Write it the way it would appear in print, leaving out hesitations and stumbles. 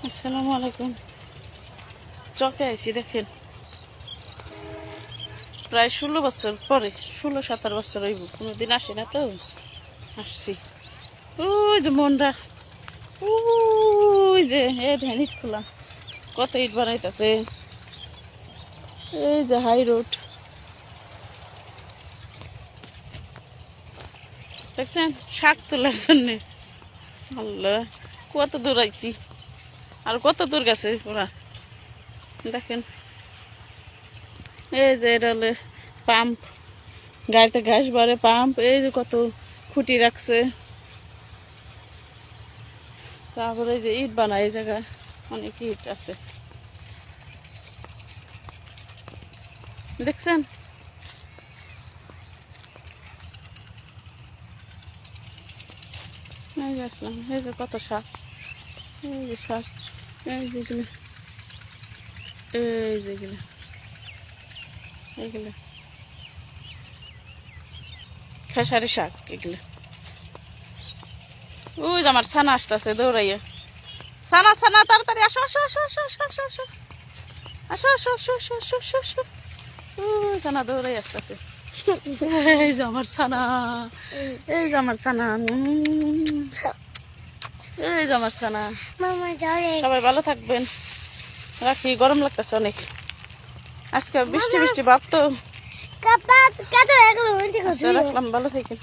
আসসালামু আলাইকুম। চকে আইছি দেখেন, প্রায় 16 বছর পরে, 16-17 বছর হইব, কোনোদিন আসি না তো আসছি। ওই যে মনরা, ওই যে ধ্যান ইট খোলা, কত ইট বানাইতেছে। এই যে হাই রোড দেখছেন, শাক তোলার জন্যে। আল্লাহ, কত দূর আইছি, আর কত দূর গেছে ওরা দেখেন। এই যে এটা হলে পাম্প, গাড়িতে ঘাস ভরে পাম্প। এই যে কত খুঁটি রাখছে, তারপরে যে ইট বানায়, এই জায়গায় অনেক ইট আছে দেখছেন। এই যে আসলাম, এই যে কত শাক, এই যে শাক, এই যেগুলো, এই যেগুলো, এইগুলো খেসারি শাক এগুলো। ওই যে আমার ছানা আসতেছে দৌড়াইয়া, ছানা ছানা তাড়াতাড়ি আসো আসো আসো আসো আসো আসো আসো আসো আসো আসো আসো আসো আসো আসো। ওই ছানা দৌড়াই আসতেছে। এই যে আমার ছানা, এই যে আমার ছানা, এই যে আমার ছানা। সবাই ভালো থাকবেন, রাখি, গরম লাগতেছে অনেক আজকে, বৃষ্টি বৃষ্টি ভাব তো। আচ্ছা, রাখলাম, ভালো থাকেন।